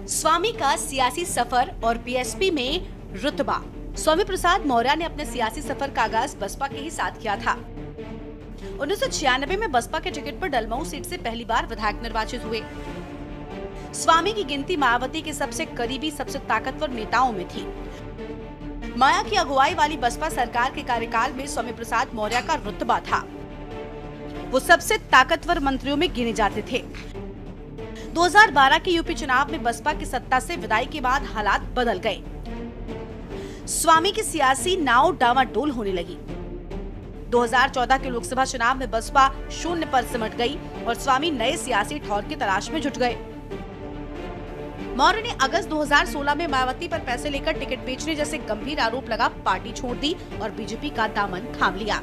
स्वामी का सियासी सफर और बीएसपी में रुतबा। स्वामी प्रसाद मौर्य ने अपने सियासी सफर का आगाज बसपा के ही साथ किया था। 1996 में बसपा के टिकट पर डलमऊ सीट से पहली बार विधायक निर्वाचित हुए। स्वामी की गिनती मायावती के सबसे करीबी, सबसे ताकतवर नेताओं में थी। माया की अगुवाई वाली बसपा सरकार के कार्यकाल में स्वामी प्रसाद मौर्य का रुतबा था। वो सबसे ताकतवर मंत्रियों में गिने जाते थे। 2012 के यूपी चुनाव में बसपा की सत्ता से विदाई के बाद हालात बदल गए। स्वामी की सियासी नाव डावाडोल होने लगी। 2014 के लोकसभा चुनाव में बसपा शून्य पर सिमट गई और स्वामी नए सियासी ठौर की तलाश में जुट गए। मौर्य ने अगस्त 2016 में मायावती पर पैसे लेकर टिकट बेचने जैसे गंभीर आरोप लगा पार्टी छोड़ दी और बीजेपी का दामन थाम लिया।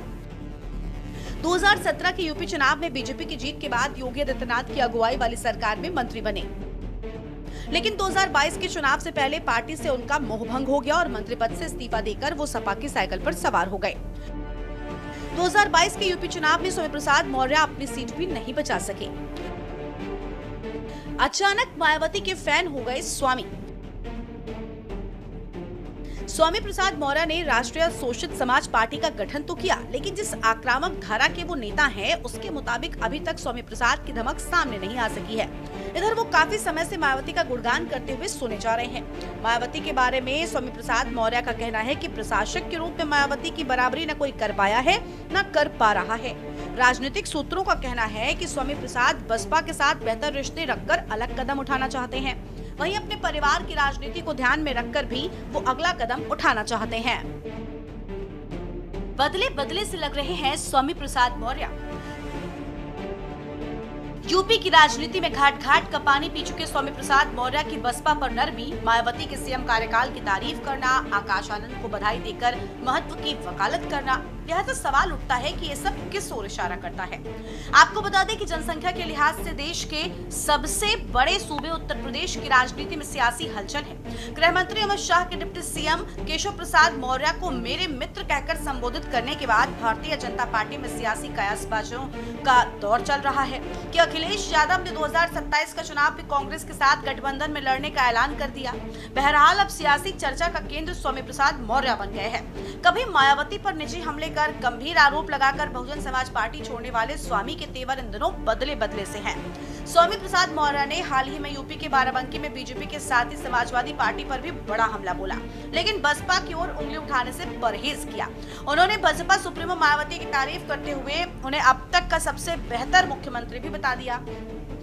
2017 के यूपी चुनाव में बीजेपी की जीत के बाद योगी आदित्यनाथ की अगुवाई वाली सरकार में मंत्री बने, लेकिन 2022 के चुनाव से पहले पार्टी से उनका मोहभंग हो गया और मंत्री पद से इस्तीफा देकर वो सपा की साइकिल पर सवार हो गए। 2022 के यूपी चुनाव में स्वामी प्रसाद मौर्य अपनी सीट भी नहीं बचा सके। अचानक मायावती के फैन हो गए स्वामी प्रसाद मौर्य ने राष्ट्रीय शोषित समाज पार्टी का गठन तो किया, लेकिन जिस आक्रामक धारा के वो नेता हैं, उसके मुताबिक अभी तक स्वामी प्रसाद की धमक सामने नहीं आ सकी है। इधर वो काफी समय से मायावती का गुणगान करते हुए सुने जा रहे हैं। मायावती के बारे में स्वामी प्रसाद मौर्य का कहना है कि प्रशासक के रूप में मायावती की बराबरी न कोई कर पाया है, न कर पा रहा है। राजनीतिक सूत्रों का कहना है कि स्वामी प्रसाद बसपा के साथ बेहतर रिश्ते रखकर अलग कदम उठाना चाहते हैं। वहीं अपने परिवार की राजनीति को ध्यान में रखकर भी वो अगला कदम उठाना चाहते हैं। बदले बदले से लग रहे हैं स्वामी प्रसाद मौर्य। यूपी की राजनीति में घाट घाट का पानी पी चुके स्वामी प्रसाद मौर्य की बसपा पर नरमी, मायावती के सीएम कार्यकाल की तारीफ करना, आकाश आनंद को बधाई देकर महत्व की वकालत करना, लिहाजा सवाल उठता है कि ये सब किस ओर इशारा करता है। आपको बता दें कि जनसंख्या के लिहाज से देश के सबसे बड़े सूबे उत्तर प्रदेश की राजनीति में सियासी हलचल है। गृह मंत्री अमित शाह के डिप्टी सीएम केशव प्रसाद मौर्य को मेरे मित्र कहकर संबोधित करने के बाद भारतीय जनता पार्टी में सियासी कयासबाजों का दौर चल रहा है कि अखिलेश यादव ने 2027 का चुनाव भी कांग्रेस के साथ गठबंधन में लड़ने का ऐलान कर दिया। बहरहाल अब सियासी चर्चा का केंद्र स्वामी प्रसाद मौर्य बन गए हैं। कभी मायावती पर निजी हमले कर गंभीर आरोप लगाकर बहुजन समाज पार्टी छोड़ने वाले स्वामी के तेवर इन दिनों बदले बदले से हैं। स्वामी प्रसाद मौर्य ने हाल ही में यूपी के बाराबंकी में बीजेपी के साथ ही समाजवादी पार्टी पर भी बड़ा हमला बोला, लेकिन बसपा की ओर उंगली उठाने से परहेज किया। उन्होंने बसपा सुप्रीमो मायावती की तारीफ करते हुए उन्हें अब तक का सबसे बेहतर मुख्यमंत्री भी बता दिया।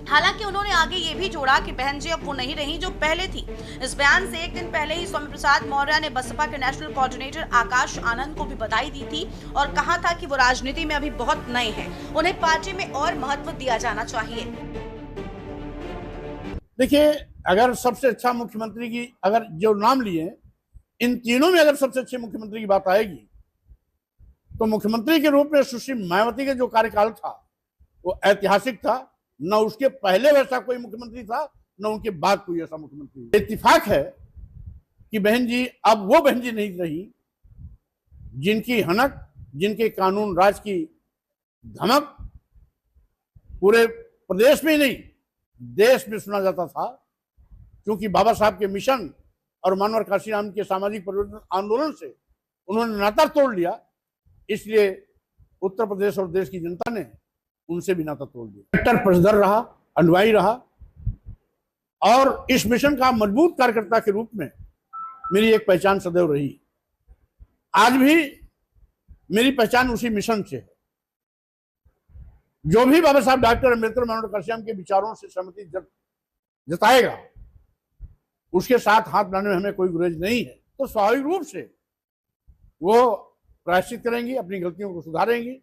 हालांकि उन्होंने आगे ये भी जोड़ा कि बहन जी अब वो नहीं रही जो पहले थी। इस बयान से एक दिन पहले ही स्वामी प्रसाद मौर्य ने बसपा के नेशनल कोऑर्डिनेटर आकाश आनंद को भी बधाई दी थी और कहा था कि वो राजनीति में अभी बहुत नए हैं, उन्हें पार्टी में और महत्व दिया जाना चाहिए। देखिए, अगर सबसे अच्छा मुख्यमंत्री की अगर जो नाम लिए इन तीनों में अगर सबसे अच्छे मुख्यमंत्री की बात आएगी तो मुख्यमंत्री के रूप में सुश्री मायावती का जो कार्यकाल था वो ऐतिहासिक था। न उसके पहले वैसा कोई मुख्यमंत्री था, न उनके बाद कोई ऐसा मुख्यमंत्री। इत्तेफाक है कि बहन जी अब वो बहन जी नहीं रही जिनकी हनक, जिनके कानून राज की धमक पूरे प्रदेश में ही नहीं देश में सुना जाता था। क्योंकि बाबा साहब के मिशन और मानवर काशीराम के सामाजिक परिवर्तन आंदोलन से उन्होंने नाता तोड़ लिया, इसलिए उत्तर प्रदेश और देश की जनता ने उनसे भी नाता तोड़ दिया। कट्टर पक्षधर रहा, अनुयायी रहा और इस मिशन का मजबूत कार्यकर्ता के रूप में मेरी एक पहचान सदैव रही। आज भी मेरी पहचान उसी मिशन से है। जो भी बाबा साहब डॉक्टर अम्बेडकर मानव काशीराम के विचारों से सहमति जताएगा उसके साथ हाथ मिलाने में हमें कोई गुरेज नहीं है। तो स्वाभाविक रूप से वो प्रायश्चित करेंगी, अपनी गलतियों को सुधारेंगी।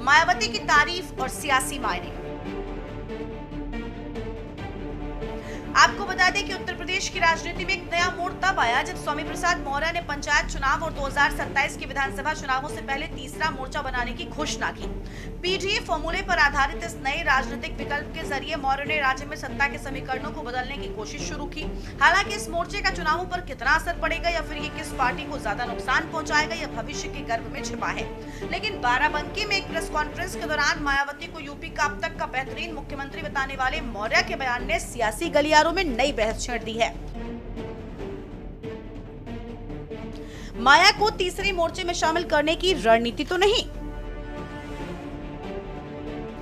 मायावती की तारीफ और सियासी मायने। आपको बता दें कि उत्तर प्रदेश की राजनीति में एक नया मोड़ तब आया जब स्वामी प्रसाद मौर्य ने पंचायत चुनाव और 2027 के विधानसभा चुनावों से पहले तीसरा मोर्चा बनाने की घोषणा की। पीडीए फॉर्मूले पर आधारित इस नए राजनीतिक विकल्प के जरिए मौर्य ने राज्य में सत्ता के समीकरणों को बदलने की कोशिश शुरू की। हालांकि इस मोर्चे का चुनावों पर कितना असर पड़ेगा या फिर ये किस पार्टी को ज्यादा नुकसान पहुंचाएगा, यह भविष्य के गर्भ में छिपा है। लेकिन बाराबंकी में एक प्रेस कॉन्फ्रेंस के दौरान मायावती को यूपी का अब तक का बेहतरीन मुख्यमंत्री बताने वाले मौर्य के बयान ने सियासी गलियारों में नई बहस छेड़ दी है। माया को तीसरे मोर्चे में शामिल करने की रणनीति तो नहीं।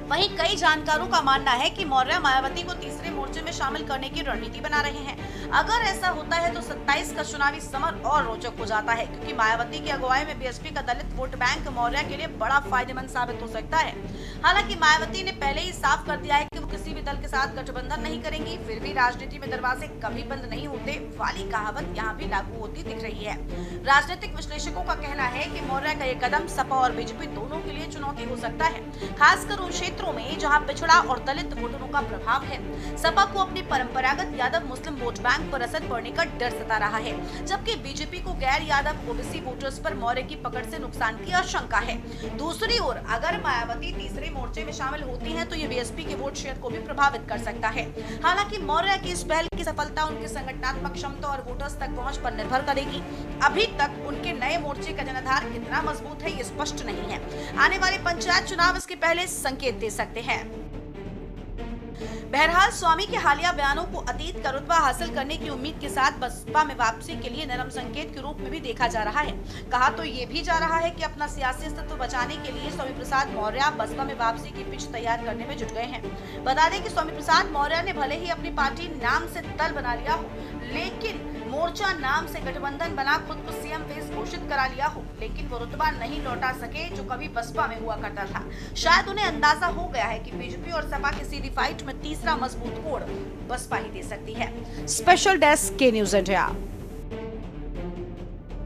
वहीं कई जानकारों का मानना है कि मौर्य मायावती को तीसरे मोर्चे में शामिल करने की रणनीति बना रहे हैं। अगर ऐसा होता है तो 27 का चुनावी समर और रोचक हो जाता है, क्योंकि मायावती की अगुवाई में बीएसपी का दलित वोट बैंक मौर्य के लिए बड़ा फायदेमंद साबित हो सकता है। हालांकि मायावती ने पहले ही साफ कर दिया है कि वो किसी भी दल के साथ गठबंधन नहीं करेंगी। फिर भी राजनीति में दरवाजे कभी बंद नहीं होते वाली कहावत यहाँ भी लागू होती दिख रही है। राजनीतिक विश्लेषकों का कहना है कि मौर्य का ये कदम सपा और बीजेपी दोनों के लिए चुनौती हो सकता है, खासकर उन क्षेत्रों में जहां पिछड़ा और दलित वोटरों का प्रभाव है। सपा को अपनी परंपरागत यादव मुस्लिम वोट बैंक पर असर पड़ने का डर सता रहा है, जबकि बीजेपी को गैर यादव ओबीसी वोटर्स पर मौर्य की पकड़ से नुकसान की आशंका है। दूसरी ओर अगर मायावती तीसरे मोर्चे में शामिल होती हैं तो ये बीएसपी के वोट शेयर को भी प्रभावित कर सकता है। हालांकि मौर्य की इस पहल की सफलता उनकी संगठनात्मक क्षमता और वोटर्स तक पहुंच पर निर्भर करेगी। अभी तक उनके नए मोर्चे का जनाधार कितना मजबूत है ये स्पष्ट नहीं है। आने वाले पंचायत चुनाव इसके पहले संकेत दे सकते हैं। बहरहाल स्वामी के हालिया बयानों को अतीत का रुतबा हासिल करने की उम्मीद के साथ बसपा में वापसी के लिए नरम संकेत के रूप में भी देखा जा रहा है। कहा तो ये भी जा रहा है कि अपना सियासी अस्तित्व बचाने के लिए स्वामी प्रसाद मौर्य बसपा में वापसी की पिच तैयार करने में जुट गए हैं। बता दें कि स्वामी प्रसाद मौर्य ने भले ही अपनी पार्टी नाम से दल बना लिया हो, लेकिन मोर्चा नाम से गठबंधन बना खुद को सीएम फेस घोषित करा लिया हो, लेकिन वो रुतबा नहीं लौटा सके जो कभी बसपा में हुआ करता था। शायद उन्हें अंदाजा हो गया है कि बीजेपी और सपा की सीधी फाइट में तीसरा मजबूत कोण बसपा ही दे सकती है। स्पेशल डेस्क के न्यूज़ इंडिया।